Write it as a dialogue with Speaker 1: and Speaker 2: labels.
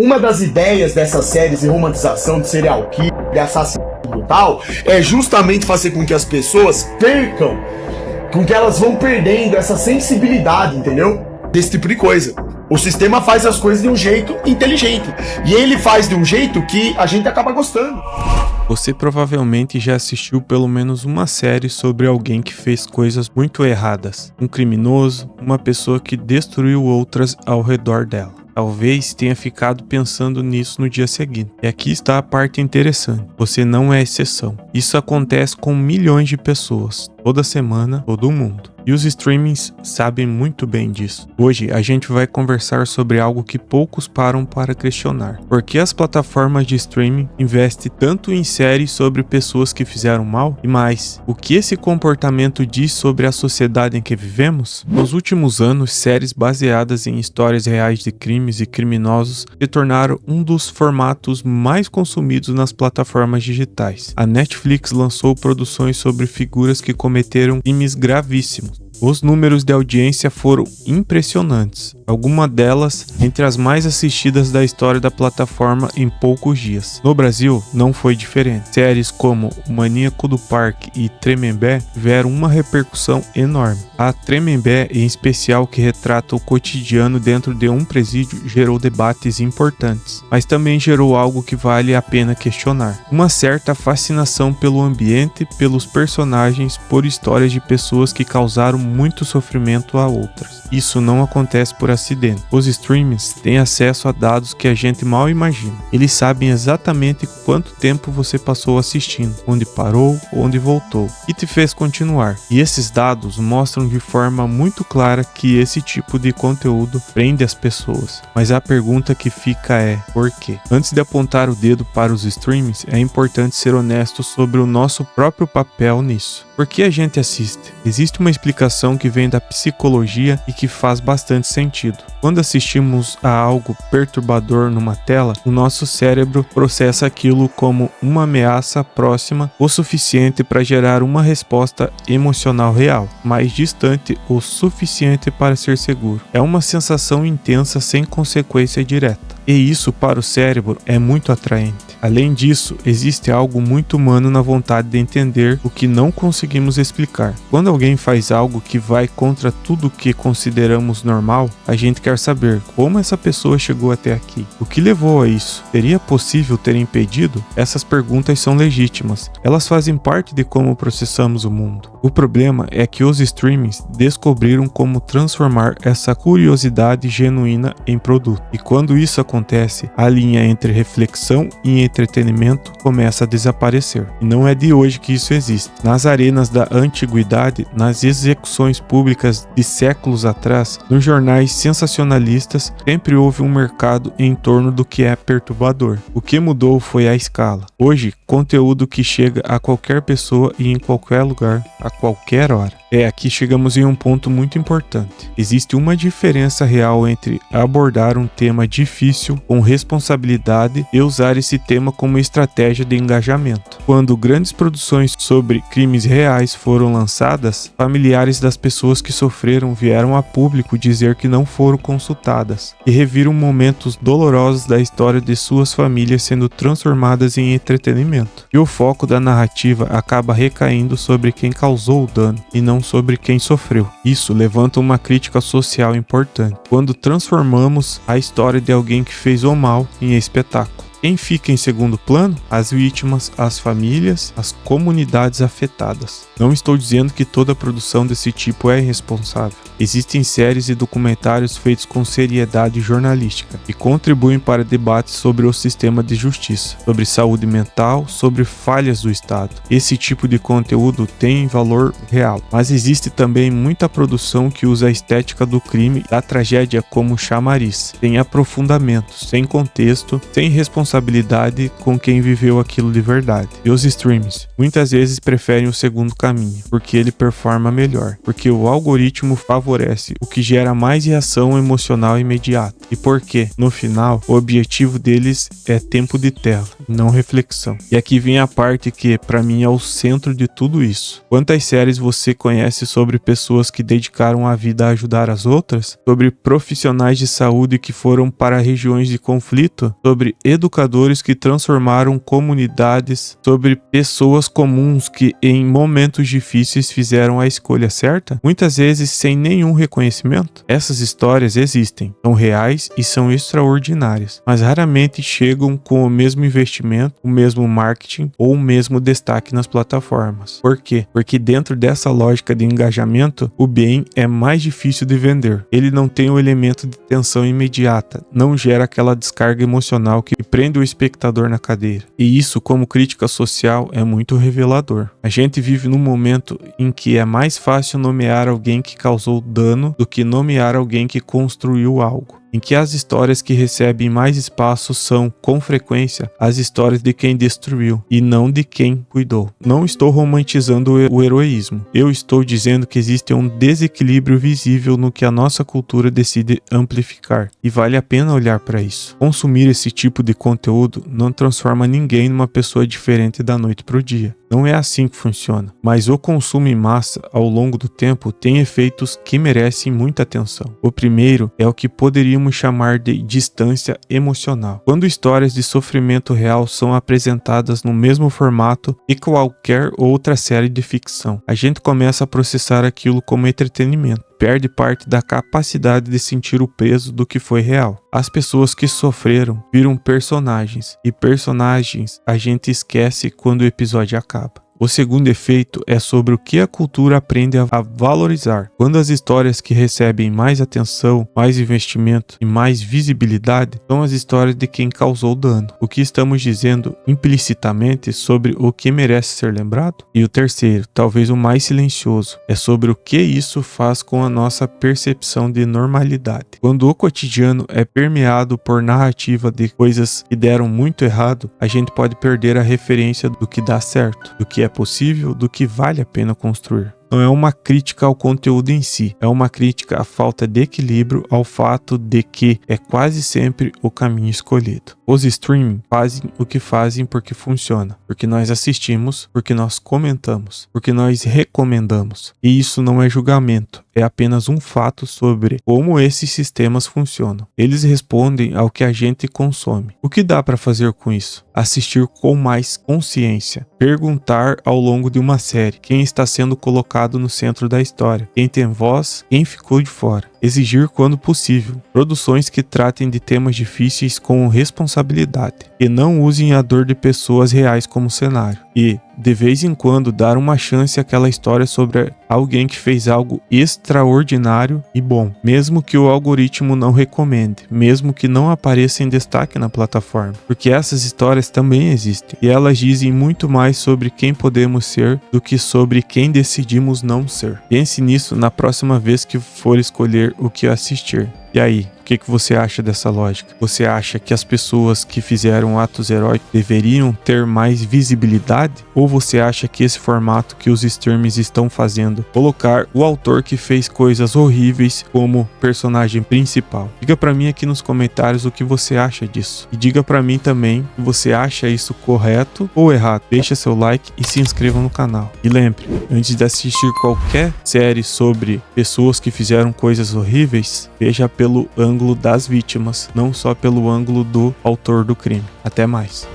Speaker 1: uma das ideias dessas séries de romantização de serial killer, de assassinato brutal, é justamente fazer com que as pessoas percam, com que elas vão perdendo essa sensibilidade, entendeu? Desse tipo de coisa. O sistema faz as coisas de um jeito inteligente. E ele faz de um jeito que a gente acaba gostando.
Speaker 2: Você provavelmente já assistiu pelo menos uma série sobre alguém que fez coisas muito erradas. Um criminoso, uma pessoa que destruiu outras ao redor dela. Talvez tenha ficado pensando nisso no dia seguinte. E aqui está a parte interessante. Você não é exceção. Isso acontece com milhões de pessoas, toda semana, todo mundo. E os streamings sabem muito bem disso. Hoje a gente vai conversar sobre algo que poucos param para questionar. Por que as plataformas de streaming investem tanto em séries sobre pessoas que fizeram mal? E mais, o que esse comportamento diz sobre a sociedade em que vivemos? Nos últimos anos, séries baseadas em histórias reais de crimes e criminosos se tornaram um dos formatos mais consumidos nas plataformas digitais. A Netflix lançou produções sobre figuras que cometeram crimes gravíssimos. Os números de audiência foram impressionantes, algumas delas entre as mais assistidas da história da plataforma em poucos dias. No Brasil, não foi diferente. Séries como O Maníaco do Parque e Tremembé tiveram uma repercussão enorme. A Tremembé, em especial, que retrata o cotidiano dentro de um presídio, gerou debates importantes, mas também gerou algo que vale a pena questionar. Uma certa fascinação pelo ambiente, pelos personagens, por histórias de pessoas que causaram muito sofrimento a outras. Isso não acontece por acidente. Os streamings têm acesso a dados que a gente mal imagina. Eles sabem exatamente quanto tempo você passou assistindo, onde parou, onde voltou, e te fez continuar. E esses dados mostram de forma muito clara que esse tipo de conteúdo prende as pessoas. Mas a pergunta que fica é, por quê? Antes de apontar o dedo para os streamings, é importante ser honesto sobre o nosso próprio papel nisso. Por que a gente assiste? Existe uma explicação que vem da psicologia e que faz bastante sentido. Quando assistimos a algo perturbador numa tela, o nosso cérebro processa aquilo como uma ameaça próxima o suficiente para gerar uma resposta emocional real, mais distante o suficiente para ser seguro. É uma sensação intensa sem consequência direta. E isso para o cérebro é muito atraente. Além disso, existe algo muito humano na vontade de entender o que não conseguimos explicar. Quando alguém faz algo que vai contra tudo que consideramos normal, a gente quer saber como essa pessoa chegou até aqui. O que levou a isso? Seria possível ter impedido? Essas perguntas são legítimas. Elas fazem parte de como processamos o mundo. O problema é que os streamings descobriram como transformar essa curiosidade genuína em produto. E quando isso acontece, a linha entre reflexão e entretenimento começa a desaparecer. E não é de hoje que isso existe. Nas arenas da antiguidade, nas execuções públicas de séculos atrás, nos jornais sensacionalistas, sempre houve um mercado em torno do que é perturbador. O que mudou foi a escala. Hoje, conteúdo que chega a qualquer pessoa e em qualquer lugar, a qualquer hora. Aqui chegamos em um ponto muito importante. Existe uma diferença real entre abordar um tema difícil com responsabilidade e usar esse tema como estratégia de engajamento. Quando grandes produções sobre crimes reais foram lançadas, familiares das pessoas que sofreram vieram a público dizer que não foram consultadas e reviram momentos dolorosos da história de suas famílias sendo transformadas em entretenimento. E o foco da narrativa acaba recaindo sobre quem causou o dano e não sobre quem sofreu. Isso levanta uma crítica social importante, quando transformamos a história de alguém que fez o mal em espetáculo. Quem fica em segundo plano? As vítimas, as famílias, as comunidades afetadas. Não estou dizendo que toda produção desse tipo é irresponsável. Existem séries e documentários feitos com seriedade jornalística e contribuem para debates sobre o sistema de justiça, sobre saúde mental, sobre falhas do Estado. Esse tipo de conteúdo tem valor real, mas existe também muita produção que usa a estética do crime e da tragédia como chamariz, sem aprofundamento, sem contexto, sem responsabilidade responsabilidade com quem viveu aquilo de verdade. E os streams muitas vezes preferem o segundo caminho, porque ele performa melhor, porque o algoritmo favorece o que gera mais reação emocional imediata, e porque, no final, o objetivo deles é tempo de tela, não reflexão. E aqui vem a parte que, pra mim, é o centro de tudo isso. Quantas séries você conhece sobre pessoas que dedicaram a vida a ajudar as outras? Sobre profissionais de saúde que foram para regiões de conflito? Sobre educadores que transformaram comunidades? Sobre pessoas comuns que, em momentos difíceis, fizeram a escolha certa? Muitas vezes sem nenhum reconhecimento? Essas histórias existem, são reais e são extraordinárias, mas raramente chegam com o mesmo investimento, o mesmo marketing ou o mesmo destaque nas plataformas. Por quê? Porque dentro dessa lógica de engajamento, o bem é mais difícil de vender. Ele não tem o elemento de tensão imediata, não gera aquela descarga emocional que prende o espectador na cadeira. E isso, como crítica social, é muito revelador. A gente vive num momento em que é mais fácil nomear alguém que causou dano do que nomear alguém que construiu algo, em que as histórias que recebem mais espaço são, com frequência, as histórias de quem destruiu e não de quem cuidou. Não estou romantizando o heroísmo. Eu estou dizendo que existe um desequilíbrio visível no que a nossa cultura decide amplificar. E vale a pena olhar para isso. Consumir esse tipo de conteúdo não transforma ninguém numa pessoa diferente da noite para o dia. Não é assim que funciona, mas o consumo em massa ao longo do tempo tem efeitos que merecem muita atenção. O primeiro é o que poderíamos chamar de distância emocional. Quando histórias de sofrimento real são apresentadas no mesmo formato que qualquer outra série de ficção, a gente começa a processar aquilo como entretenimento. Perde parte da capacidade de sentir o peso do que foi real. As pessoas que sofreram viram personagens, e personagens a gente esquece quando o episódio acaba. O segundo efeito é sobre o que a cultura aprende a valorizar. Quando as histórias que recebem mais atenção, mais investimento e mais visibilidade são as histórias de quem causou dano. O que estamos dizendo implicitamente sobre o que merece ser lembrado? E o terceiro, talvez o mais silencioso, é sobre o que isso faz com a nossa percepção de normalidade. Quando o cotidiano é permeado por narrativa de coisas que deram muito errado, a gente pode perder a referência do que dá certo, do que é possível, do que vale a pena construir. Não é uma crítica ao conteúdo em si, é uma crítica à falta de equilíbrio, ao fato de que é quase sempre o caminho escolhido. Os streaming fazem o que fazem porque funciona, porque nós assistimos, porque nós comentamos, porque nós recomendamos. E isso não é julgamento, é apenas um fato sobre como esses sistemas funcionam. Eles respondem ao que a gente consome. O que dá para fazer com isso? Assistir com mais consciência, perguntar ao longo de uma série quem está sendo colocado no centro da história, quem tem voz, quem ficou de fora. Exigir quando possível produções que tratem de temas difíceis com responsabilidade e não usem a dor de pessoas reais como cenário. E, de vez em quando, dar uma chance àquela história sobre alguém que fez algo extraordinário e bom, mesmo que o algoritmo não recomende, mesmo que não apareça em destaque na plataforma, porque essas histórias também existem e elas dizem muito mais sobre quem podemos ser do que sobre quem decidimos não ser. Pense nisso na próxima vez que for escolher o que assistir. E aí, o que você acha dessa lógica? Você acha que as pessoas que fizeram atos heróicos deveriam ter mais visibilidade? Ou você acha que esse formato que os streams estão fazendo, colocar o autor que fez coisas horríveis como personagem principal? Diga pra mim aqui nos comentários o que você acha disso. E diga pra mim também se você acha isso correto ou errado. Deixa seu like e se inscreva no canal. E lembre, antes de assistir qualquer série sobre pessoas que fizeram coisas horríveis, veja pelo ângulo das vítimas, não só pelo ângulo do autor do crime. Até mais.